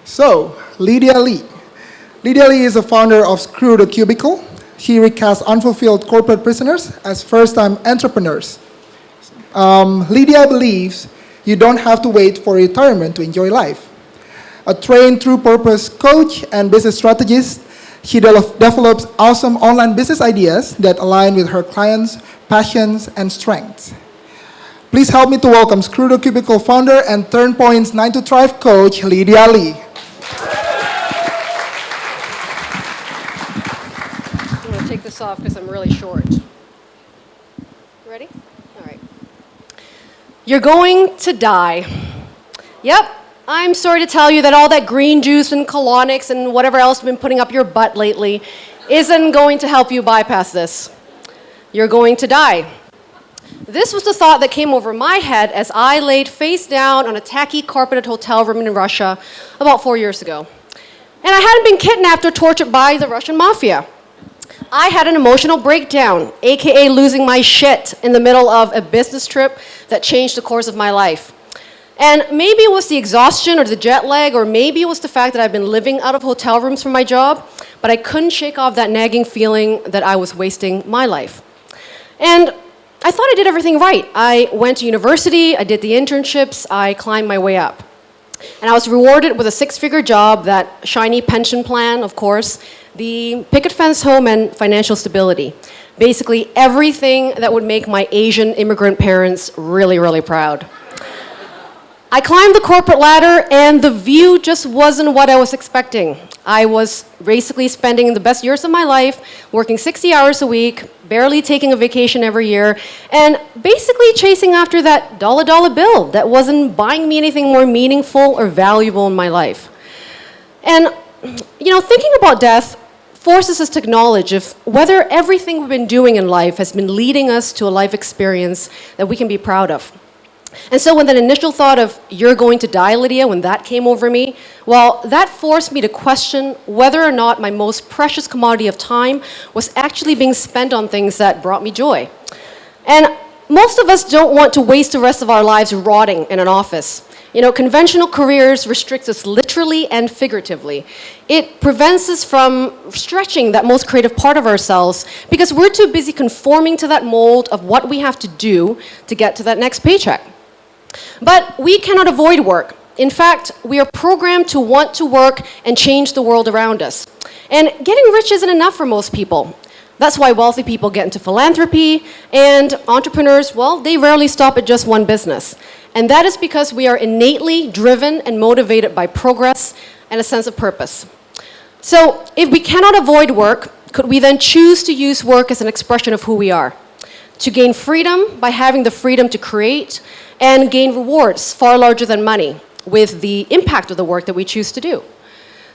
So, Lydia Lee. Lydia Lee is the founder of Screw the Cubicle. She recasts unfulfilled corporate prisoners as first-time entrepreneurs. Lydia believes you don't have to wait for retirement to enjoy life. A trained true purpose coach and business strategist, she develops awesome online business ideas that align with her clients' passions and strengths. Please help me to welcome Screw the Cubicle founder and TurnPoint's 9 to Thrive coach, Lydia Lee. I'm going to take this off because I'm really short. You ready? All right. You're going to die. Yep. I'm sorry to tell you that all that green juice and colonics and whatever else you've been putting up your butt lately isn't going to help you bypass this. You're going to die. This was the thought that came over my head as I laid face down on a tacky carpeted hotel room in Russia about 4 years ago. And I hadn't been kidnapped or tortured by the Russian mafia. I had an emotional breakdown, aka losing my shit in the middle of a business trip that changed the course of my life. And maybe it was the exhaustion or the jet lag, or maybe it was the fact that I've been living out of hotel rooms for my job, but I couldn't shake off that nagging feeling that I was wasting my life. And I thought I did everything right. I went to university, I did the internships, I climbed my way up. And I was rewarded with a 6-figure job, that shiny pension plan, of course, the picket fence home, and financial stability. Basically everything that would make my Asian immigrant parents really, really proud. I climbed the corporate ladder, and the view just wasn't what I was expecting. I was basically spending the best years of my life working 60 hours a week, barely taking a vacation every year, and basically chasing after that dollar bill that wasn't buying me anything more meaningful or valuable in my life. And, thinking about death forces us to acknowledge if whether everything we've been doing in life has been leading us to a life experience that we can be proud of. And so when that initial thought of, you're going to die, Lydia, when that came over me, well, that forced me to question whether or not my most precious commodity of time was actually being spent on things that brought me joy. And most of us don't want to waste the rest of our lives rotting in an office. Conventional careers restrict us literally and figuratively. It prevents us from stretching that most creative part of ourselves because we're too busy conforming to that mold of what we have to do to get to that next paycheck. But we cannot avoid work. In fact, we are programmed to want to work and change the world around us. And getting rich isn't enough for most people. That's why wealthy people get into philanthropy, and entrepreneurs, well, they rarely stop at just one business. And that is because we are innately driven and motivated by progress and a sense of purpose. So if we cannot avoid work, could we then choose to use work as an expression of who we are? To gain freedom by having the freedom to create, and gain rewards far larger than money with the impact of the work that we choose to do.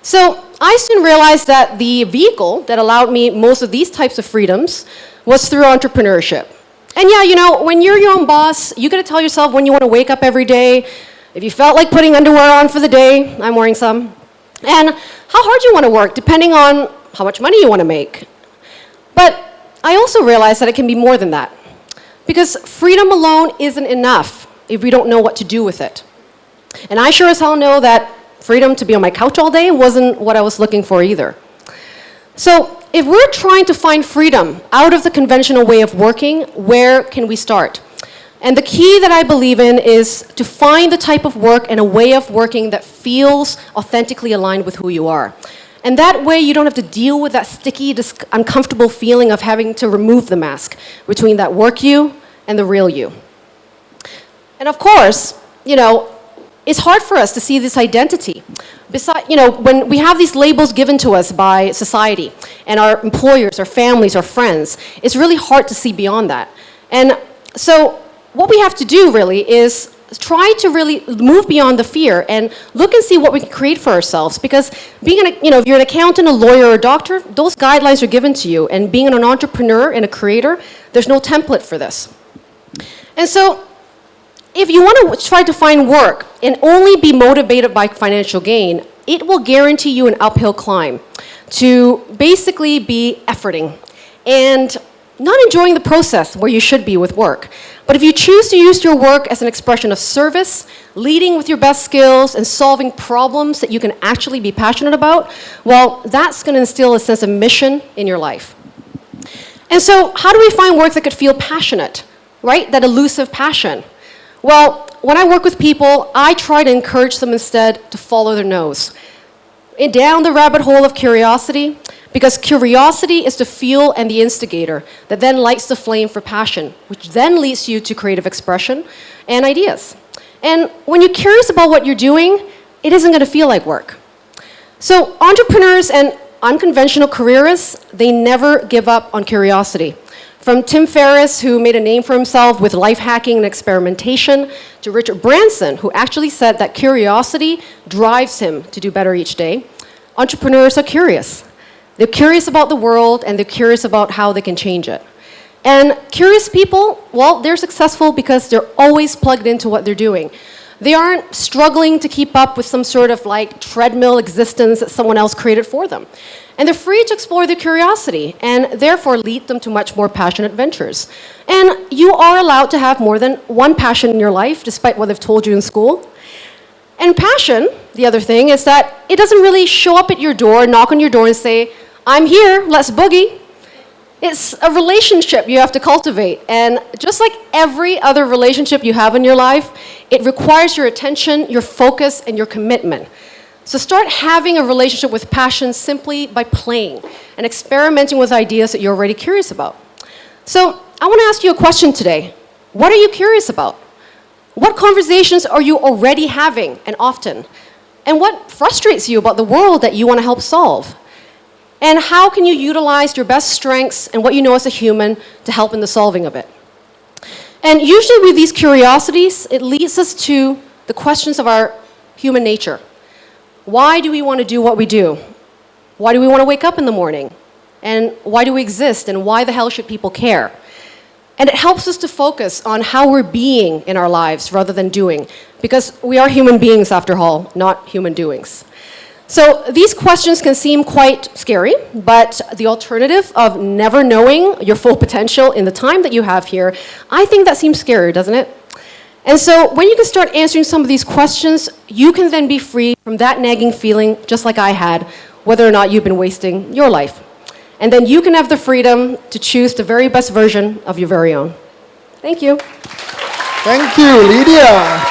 So I soon realized that the vehicle that allowed me most of these types of freedoms was through entrepreneurship. And yeah, when you're your own boss, you gotta tell yourself when you wanna wake up every day, if you felt like putting underwear on for the day, I'm wearing some, and how hard you wanna work, depending on how much money you wanna make. But I also realized that it can be more than that. Because freedom alone isn't enough if we don't know what to do with it. And I sure as hell know that freedom to be on my couch all day wasn't what I was looking for either. So if we're trying to find freedom out of the conventional way of working, where can we start? And the key that I believe in is to find the type of work and a way of working that feels authentically aligned with who you are. And that way you don't have to deal with that sticky, uncomfortable feeling of having to remove the mask between that work you and the real you. And of course, it's hard for us to see this identity. Besides, when we have these labels given to us by society and our employers, our families, our friends, it's really hard to see beyond that. And so what we have to do really is try to really move beyond the fear and look and see what we can create for ourselves. Because being if you're an accountant, a lawyer, or a doctor, those guidelines are given to you. And being an entrepreneur and a creator, there's no template for this. And so if you want to try to find work and only be motivated by financial gain, it will guarantee you an uphill climb to basically be efforting. And not enjoying the process where you should be with work. But if you choose to use your work as an expression of service, leading with your best skills, and solving problems that you can actually be passionate about, well, that's going to instill a sense of mission in your life. And so, how do we find work that could feel passionate, right? That elusive passion. Well, when I work with people, I try to encourage them instead to follow their nose. Down the rabbit hole of curiosity, because curiosity is the fuel and the instigator that then lights the flame for passion, which then leads you to creative expression and ideas. And when you're curious about what you're doing, it isn't going to feel like work. So entrepreneurs and unconventional careerists, they never give up on curiosity. From Tim Ferriss, who made a name for himself with life hacking and experimentation, to Richard Branson, who actually said that curiosity drives him to do better each day. Entrepreneurs are curious. They're curious about the world, and they're curious about how they can change it. And curious people, well, they're successful because they're always plugged into what they're doing. They aren't struggling to keep up with some sort of like treadmill existence that someone else created for them. And they're free to explore their curiosity and therefore lead them to much more passionate ventures. And you are allowed to have more than one passion in your life, despite what they've told you in school. And passion, the other thing, is that it doesn't really show up at your door, knock on your door and say, "I'm here, let's boogie." It's a relationship you have to cultivate. And just like every other relationship you have in your life, it requires your attention, your focus, and your commitment. So start having a relationship with passion simply by playing and experimenting with ideas that you're already curious about. So I want to ask you a question today. What are you curious about? What conversations are you already having and often? And what frustrates you about the world that you want to help solve? And how can you utilize your best strengths and what you know as a human to help in the solving of it? And usually with these curiosities, it leads us to the questions of our human nature. Why do we want to do what we do? Why do we want to wake up in the morning? And why do we exist? And why the hell should people care? And it helps us to focus on how we're being in our lives rather than doing, because we are human beings after all, not human doings. So these questions can seem quite scary, but the alternative of never knowing your full potential in the time that you have here, I think that seems scary, doesn't it? And so when you can start answering some of these questions, you can then be free from that nagging feeling, just like I had, whether or not you've been wasting your life. And then you can have the freedom to choose the very best version of your very own. Thank you. Thank you, Lydia.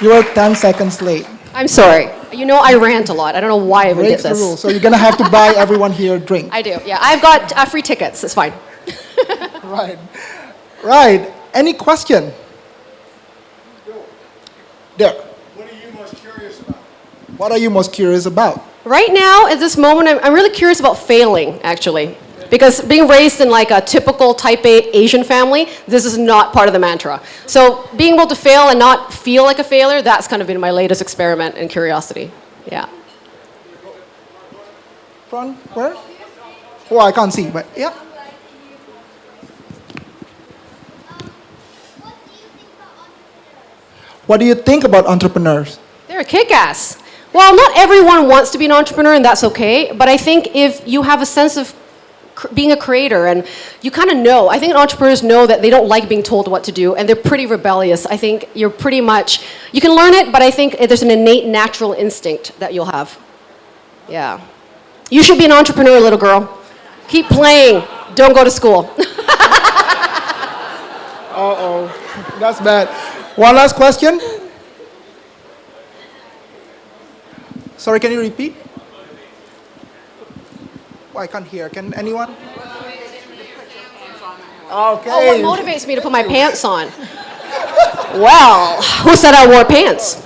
You were 10 seconds late. I'm sorry. You know I rant a lot. I don't know why I even did Breaks the this. rule. So you're going to have to buy everyone here a drink. I do, yeah. I've got free tickets. It's fine. Right. Right. Any question? There. What are you most curious about? What are you most curious about? Right now, at this moment, I'm really curious about failing, actually. Because being raised in like a typical type A Asian family, this is not part of the mantra. So being able to fail and not feel like a failure, that's kind of been my latest experiment and curiosity. Yeah. Front, where? Oh, I can't see, but yeah. What do you think about entrepreneurs? They're kick-ass. Well, not everyone wants to be an entrepreneur, and that's okay. But I think if you have a sense of being a creator, and you kind of know, I think entrepreneurs know that they don't like being told what to do, and they're pretty rebellious. I think you're pretty much, you can learn it, but I think there's an innate natural instinct that you'll have. Yeah. You should be an entrepreneur, little girl. Keep playing. Don't go to school. Uh-oh, that's bad. One last question. Sorry, can you repeat? Oh, I can't hear. Can anyone? Okay. Oh, what motivates me to put my pants on? Well, who said I wore pants?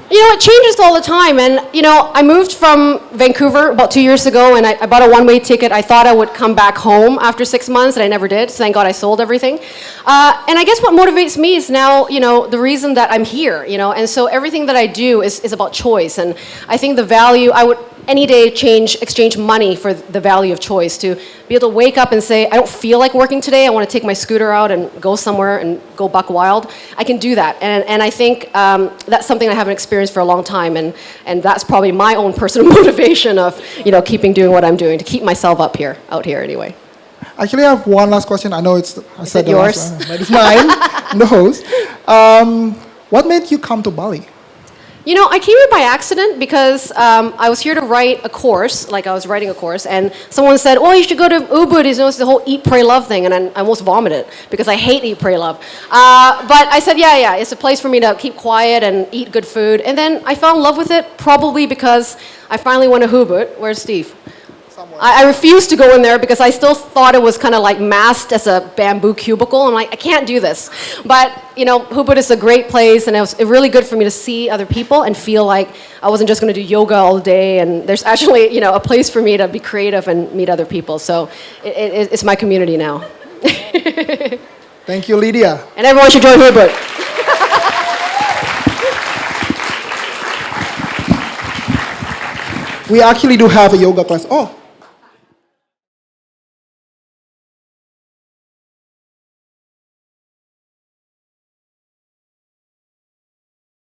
You know, it changes all the time. And, you know, I moved from Vancouver about 2 years ago, and I bought a one-way ticket. I thought I would come back home after 6 months, and I never did. So thank God I sold everything. And I guess what motivates me is now, you know, the reason that I'm here, you know. And so everything that I do is about choice. And I think the value, any day exchange money for the value of choice, to be able to wake up and say, I don't feel like working today, I want to take my scooter out and go somewhere and go buck wild. I can do that. And I think that's something I haven't experienced for a long time, and that's probably my own personal motivation of, keeping doing what I'm doing, to keep myself out here anyway. Actually, I have one last question. I know I said it the last yours? one, but it's mine. I'm the host. What made you come to Bali? I came here by accident because I was here to write a course, I was writing a course, and someone said, you should go to Ubud, it's the whole eat, pray, love thing, and I almost vomited because I hate eat, pray, love. But I said, yeah, it's a place for me to keep quiet and eat good food, and then I fell in love with it probably because I finally went to Ubud. Where's Steve? I refused to go in there because I still thought it was kind of like masked as a bamboo cubicle. I'm like, I can't do this. But, Ubud is a great place, and it was really good for me to see other people and feel like I wasn't just going to do yoga all day. And there's actually, a place for me to be creative and meet other people. So it's my community now. Thank you, Lydia. And everyone should join Ubud. We actually do have a yoga class. Oh.